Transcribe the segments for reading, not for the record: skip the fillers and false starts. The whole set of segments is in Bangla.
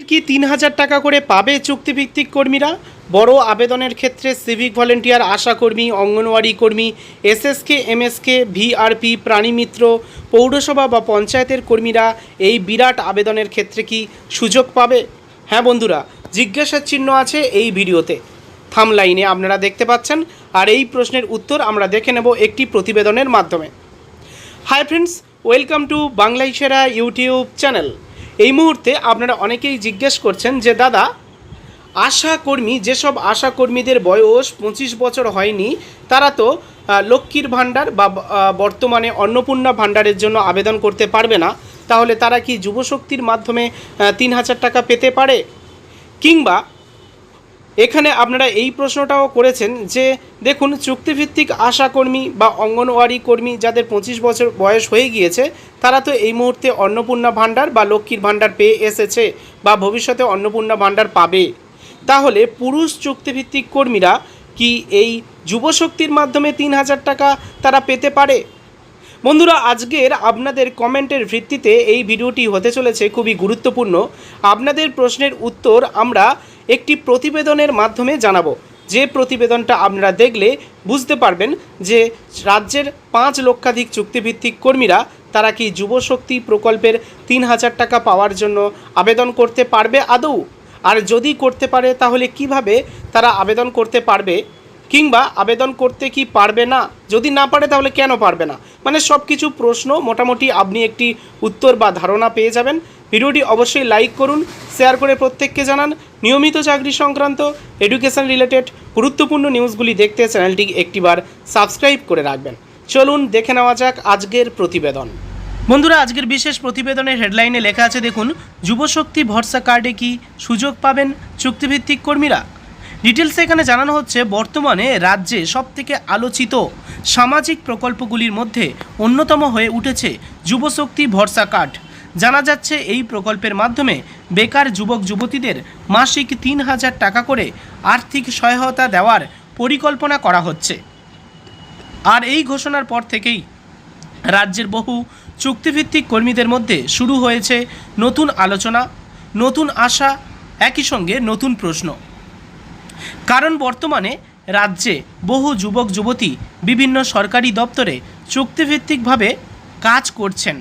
কি ৩,০০০ টাকা করে পাবে চুক্তিভিত্তিক কর্মীরা? বড় আবেদনের ক্ষেত্রে সিভিক ভলেন্টিয়ার, আশাকর্মী, অঙ্গনওয়াড়ি কর্মী, এসএসকে, এমএসকে, ভিআরপি, প্রাণীমিত্র, পৌরসভা বা পঞ্চায়েতের কর্মীরা এই বিরাট আবেদনের ক্ষেত্রে কি সুযোগ পাবে? হ্যাঁ বন্ধুরা, জিজ্ঞাসার চিহ্ন আছে এই ভিডিওতে, থাম্বনেইলে আপনারা দেখতে পাচ্ছেন। আর এই প্রশ্নের উত্তর আমরা দেখে নেব একটি প্রতিবেদনের মাধ্যমে। হাই ফ্রেন্ডস, ওয়েলকাম টু বাংলায় সেরা ইউটিউব চ্যানেল। এই মুহূর্তে আপনারা অনেকেই জিজ্ঞেস করছেন যে দাদা, আশাকর্মী, যেসব আশাকর্মীদের বয়স 25 বছর হয়নি তারা তো লক্ষ্মীর ভাণ্ডার বা বর্তমানে অন্নপূর্ণা ভাণ্ডারের জন্য আবেদন করতে পারবে না, তাহলে তারা কি যুবশক্তির মাধ্যমে ৩,০০০ টাকা পেতে পারে? কিংবা এখানে আপনারা এই প্রশ্নটাও করেছেন যে দেখুন, চুক্তিভিত্তিক আশাকর্মী বা অঙ্গনওয়াড়ি কর্মী যাদের 25 বছর বয়স হয়ে গিয়েছে তারা তো এই মুহূর্তে অন্নপূর্ণা ভাণ্ডার বা লক্ষ্মীর ভাণ্ডার পেয়ে এসেছে বা ভবিষ্যতে অন্নপূর্ণা ভাণ্ডার পাবে, তাহলে পুরুষ চুক্তিভিত্তিক কর্মীরা কি এই যুবশক্তির মাধ্যমে ৩,০০০ টাকা তারা পেতে পারে? বন্ধুরা, আজকের আপনাদের কমেন্টের ভিত্তিতে এই ভিডিওটি হতে চলেছে খুবই গুরুত্বপূর্ণ। আপনাদের প্রশ্নের উত্তর আমরা একটি প্রতিবেদনের মাধ্যমে জানাবো, যে প্রতিবেদনটা আপনারা দেখলে বুঝতে পারবেন যে রাজ্যের 5 লক্ষাধিক চুক্তিভিত্তিক কর্মীরা তারা কি যুবশক্তি প্রকল্পের ৩,০০০ টাকা পাওয়ার জন্য আবেদন করতে পারবে আদৌ, আর যদি করতে পারে তাহলে কিভাবে তারা আবেদন করতে পারবে, কিংবা আবেদন করতে কি পারবে না, যদি না পারে তাহলে কেন পারবে না, মানে সব কিছু প্রশ্ন মোটামুটি আপনি একটি উত্তর বা ধারণা পেয়ে যাবেন। ভিডিওটি অবশ্যই লাইক করুন, শেয়ার করে প্রত্যেককে জানান। নিয়মিত চাকরি সংক্রান্ত এডুকেশন রিলেটেড গুরুত্বপূর্ণ নিউজগুলি দেখতে চ্যানেলটি একটিবার সাবস্ক্রাইব করে রাখবেন। চলুন দেখে নেওয়া যাক আজকের প্রতিবেদন। বন্ধুরা, আজকের বিশেষ প্রতিবেদনের হেডলাইনে লেখা আছে দেখুন, যুবশক্তি ভরসা কার্ডে কি সুযোগ পাবেন চুক্তিভিত্তিক কর্মীরা? ডিটেলসে এখানে জানানো হচ্ছে, বর্তমানে রাজ্যে সবথেকে আলোচিত সামাজিক প্রকল্পগুলির মধ্যে অন্যতম হয়ে উঠেছে যুবশক্তি ভরসা কার্ড। জানা যাচ্ছে এই প্রকল্পের মাধ্যমে বেকার যুবক যুবতীদের মাসিক ৩,০০০ টাকা করে আর্থিক সহায়তা দেওয়ার পরিকল্পনা করা হচ্ছে। আর এই ঘোষণার পর থেকেই রাজ্যের বহু চুক্তিভিত্তিক কর্মীদের মধ্যে শুরু হয়েছে নতুন আলোচনা, নতুন আশা, একই সঙ্গে নতুন প্রশ্ন। কারণ বর্তমানে রাজ্যে বহু যুবক যুবতী বিভিন্ন সরকারি দপ্তরে চুক্তিভিত্তিকভাবে কাজ করছেন।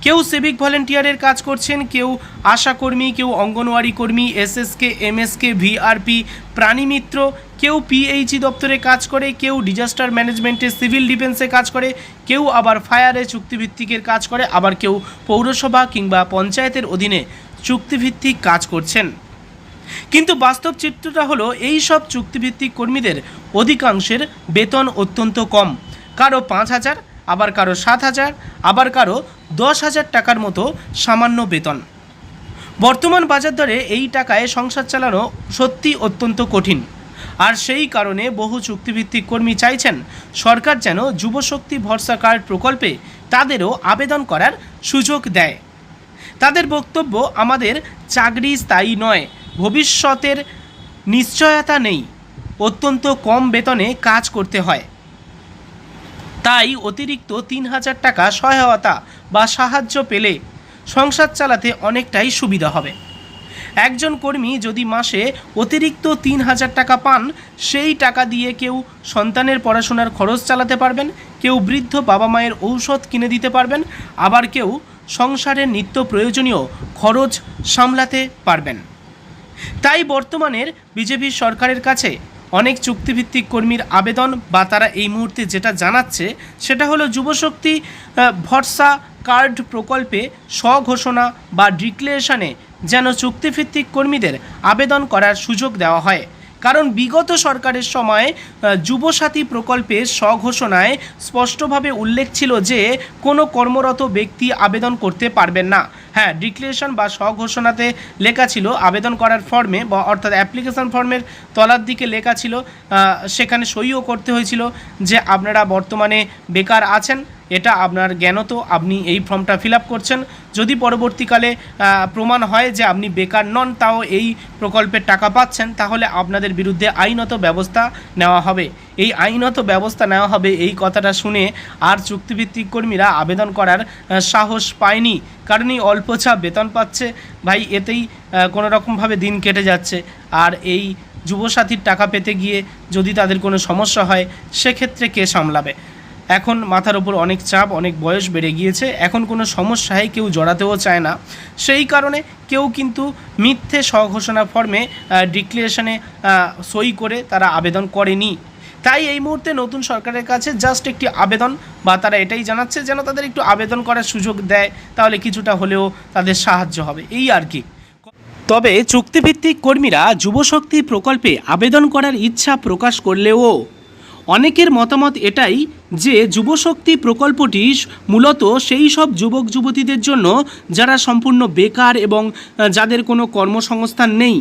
কেউ সিভিক ভলেন্টিয়ারের কাজ করছেন, কেউ আশাকর্মী, কেউ অঙ্গনওয়াড়ি কর্মী, এসএসকে, এমএসকে, ভিআরপি, প্রাণীমিত্র, কেউ পিএইচই দপ্তরে কাজ করে, কেউ ডিজাস্টার ম্যানেজমেন্টে সিভিল ডিফেন্সে কাজ করে, কেউ আবার ফায়ারে চুক্তিভিত্তিকের কাজ করে, আবার কেউ পৌরসভা কিংবা পঞ্চায়েতের অধীনে চুক্তিভিত্তিক কাজ করছেন। কিন্তু বাস্তব চিত্রটা হলো, এই সব চুক্তিভিত্তিক কর্মীদের অধিকাংশের বেতন অত্যন্ত কম, কারো 5,000, আবার কারো 7,000, আবার কারো 10,000 টাকার মতো সামান্য বেতন। বর্তমান বাজার দরে এই টাকায় সংসার চালানো সত্যি অত্যন্ত কঠিন। আর সেই কারণে বহু চুক্তিভিত্তিক কর্মী চাইছেন সরকার যেন যুবশক্তি ভরসা কার্ড প্রকল্পে তাদেরও আবেদন করার সুযোগ দেয়। তাদের বক্তব্য, আমাদের চাকরি স্থায়ী নয়, ভবিষ্যতের নিশ্চয়তা নেই, অত্যন্ত কম বেতনে কাজ করতে হয়, তাই অতিরিক্ত ৩,০০০ টাকা সহায়তা বা সাহায্য পেলে সংসার চালাতে অনেকটাই সুবিধা হবে। একজন কর্মী যদি মাসে অতিরিক্ত ৩,০০০ টাকা পান, সেই টাকা দিয়ে কেউ সন্তানের পড়াশোনার খরচ চালাতে পারবেন, কেউ বৃদ্ধ বাবা মায়ের ঔষধ কিনে দিতে পারবেন, আবার কেউ সংসারের নিত্য প্রয়োজনীয় খরচ সামলাতে পারবেন। তাই বর্তমানের বিজেপি সরকারের কাছে অনেক চুক্তিভিত্তিক কর্মীর আবেদন বা তারা এই মুহূর্তে যেটা জানাচ্ছে সেটা হলো, যুবশক্তি ভরসা কার্ড প্রকল্পে স্বঘোষণা বা ডিক্লারেশনে যেন চুক্তিভিত্তিক কর্মীদের আবেদন করার সুযোগ দেওয়া হয়। কারণ বিগত সরকারের সময় যুবসাথী প্রকল্পে স্বঘোষণায় স্পষ্টভাবে উল্লেখ ছিল যে কোনো কর্মরত ব্যক্তি আবেদন করতে পারবেন না। হ্যাঁ, ডিক্লারেশন বা স্বঘোষণাতে লেখা ছিল, আবেদন করার ফর্মে বা অর্থাৎ অ্যাপ্লিকেশন ফর্মের তলার দিকে লেখা ছিল, সেখানে সইও করতে হয়েছিল যে আপনারা বর্তমানে বেকার আছেন এটা আপনার জ্ঞানত আপনি এই ফর্মটা ফিল আপ করছেন। যদি পরবর্তীকালে প্রমাণ হয় যে আপনি বেকার নন, তাও এই প্রকল্পের টাকা পাচ্ছেন, তাহলে আপনাদের বিরুদ্ধে আইনত ব্যবস্থা নেওয়া হবে। এই আইনত ব্যবস্থা নেওয়া হবে এই কথাটা শুনে আর চুক্তিভিত্তিক কর্মীরা আবেদন করার সাহস পায়নি, কারণ এই অল্প চাপ বেতন পাচ্ছে ভাই, এতেই কোনো রকমভাবে দিন কেটে যাচ্ছে। আর এই যুবসাথীর টাকা পেতে গিয়ে যদি তাদের কোনো সমস্যা হয়, সেক্ষেত্রে কে সামলাবে? এখন মাথার ওপর অনেক চাপ, অনেক বয়স বেড়ে গিয়েছে, এখন কোনো সমস্যায় কেউ জড়াতেও চায় না। সেই কারণে কেউ কিন্তু মিথ্যে স্বঘোষণা ফর্মে ডিক্লারেশনে সই করে তারা আবেদন করেনি। তাই এই মুহূর্তে নতুন সরকারের কাছে জাস্ট একটি আবেদন, বা তারা এটাই জানাচ্ছে যেন তাদের একটু আবেদন করার সুযোগ দেয়, তাহলে কিছুটা হলেও তাদের সাহায্য হবে, এই আর কি। তবে চুক্তিভিত্তিক কর্মীরা যুবশক্তি প্রকল্পে আবেদন করার ইচ্ছা প্রকাশ করলেও অনেকের মতামত এটাই যে যুবশক্তি প্রকল্পটি মূলত সেই সব যুবক যুবতীদের জন্য যারা সম্পূর্ণ বেকার এবং যাদের কোনো কর্মসংস্থান নেই।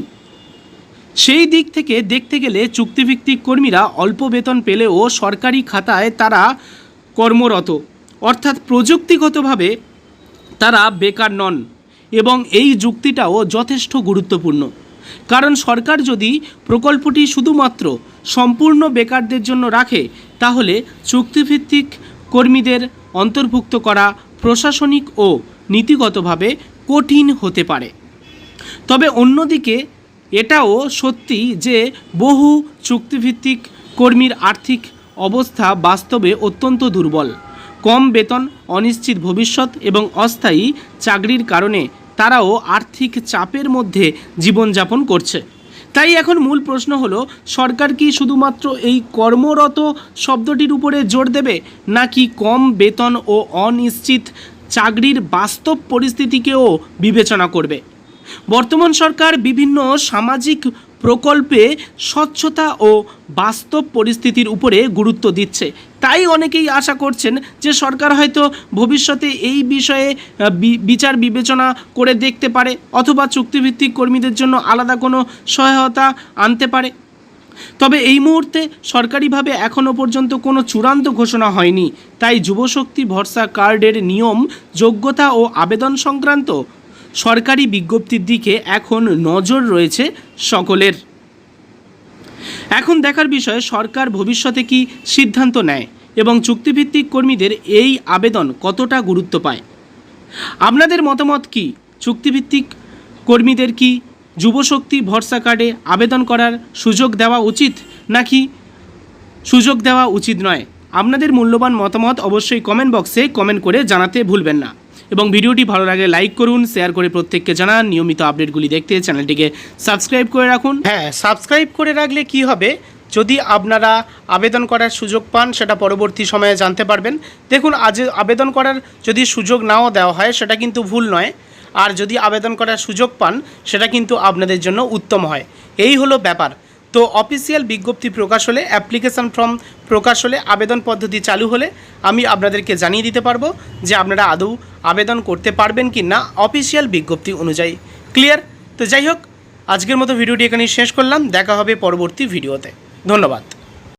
সেই দিক থেকে দেখতে গেলে চুক্তিভিত্তিক কর্মীরা অল্প বেতন পেলেও সরকারি খাতায় তারা কর্মরত, অর্থাৎ প্রযুক্তিগতভাবে তারা বেকার নন। এবং এই যুক্তিটাও যথেষ্ট গুরুত্বপূর্ণ, কারণ সরকার যদি প্রকল্পটি শুধুমাত্র সম্পূর্ণ বেকারদের জন্য রাখে, তাহলে চুক্তিভিত্তিক কর্মীদের অন্তর্ভুক্ত করা প্রশাসনিক ও নীতিগতভাবে কঠিন হতে পারে। তবে অন্যদিকে এটাও সত্যি যে বহু চুক্তিভিত্তিক কর্মীর আর্থিক অবস্থা বাস্তবে অত্যন্ত দুর্বল। কম বেতন, অনিশ্চিত ভবিষ্যৎ এবং অস্থায়ী চাকরির কারণে তারাও আর্থিক চাপের মধ্যে জীবনযাপন করছে। তাই এখন মূল প্রশ্ন হলো, সরকার কি শুধুমাত্র এই কর্মরত শব্দটির উপরে জোর দেবে, নাকি কম বেতন ও অনিশ্চিত চাকরির বাস্তব পরিস্থিতিকেও বিবেচনা করবে? বর্তমান সরকার বিভিন্ন সামাজিক প্রকল্পে স্বচ্ছতা ও বাস্তব পরিস্থিতির উপরে গুরুত্ব দিচ্ছে। তাই অনেকেই আশা করছেন যে সরকার হয়তো ভবিষ্যতে এই বিষয়ে বিচার বিবেচনা করে দেখতে পারে, অথবা চুক্তিভিত্তিক কর্মীদের জন্য আলাদা কোনো সহায়তা আনতে পারে। তবে এই মুহূর্তে সরকারিভাবে এখনও পর্যন্ত কোনো চূড়ান্ত ঘোষণা হয়নি। তাই যুবশক্তি ভরসা কার্ডের নিয়ম, যোগ্যতা ও আবেদন সংক্রান্ত সরকারি বিজ্ঞপ্তির দিকে এখন নজর রয়েছে সকলের। এখন দেখার বিষয় সরকার ভবিষ্যতে কি সিদ্ধান্ত নেয় এবং চুক্তিভিত্তিক কর্মীদের এই আবেদন কতটা গুরুত্ব পায়। আপনাদের মতামত কি? চুক্তিভিত্তিক কর্মীদের কি যুবশক্তি ভরসা কার্ডে আবেদন করার সুযোগ দেওয়া উচিত, নাকি সুযোগ দেওয়া উচিত নয়? আপনাদের মূল্যবান মতামত অবশ্যই কমেন্ট বক্সে কমেন্ট করে জানাতে ভুলবেন না। এবং ভিডিওটি ভালো লাগলে লাইক করুন, শেয়ার করে প্রত্যেককে জানান। নিয়মিত আপডেটগুলি দেখতে চ্যানেলটিকে সাবস্ক্রাইব করে রাখুন। হ্যাঁ, সাবস্ক্রাইব করে রাখলে কি হবে, যদি আপনারা আবেদন করার সুযোগ পান সেটা পরবর্তী সময়ে জানতে পারবেন। দেখুন, আজ আবেদন করার যদি সুযোগ নাও দেওয়া হয় সেটা কিন্তু ভুল নয়, আর যদি আবেদন করার সুযোগ পান সেটা কিন্তু আপনাদের জন্য উত্তম হয়। এই হলো ব্যাপার। তো অফিসিয়াল বিজ্ঞপ্তি প্রকাশ হলে, অ্যাপ্লিকেশন ফর্ম প্রকাশ হলে, আবেদন পদ্ধতি চালু হলে আমি আপনাদেরকে জানিয়ে দিতে পারবো যে আপনারা আদৌ আবেদন করতে পারবেন কি না অফিসিয়াল বিজ্ঞপ্তি অনুযায়ী। ক্লিয়ার? তো যাই হোক, আজকের মতো ভিডিওটি এখানেই শেষ করলাম। দেখা হবে পরবর্তী ভিডিওতে। ধন্যবাদ।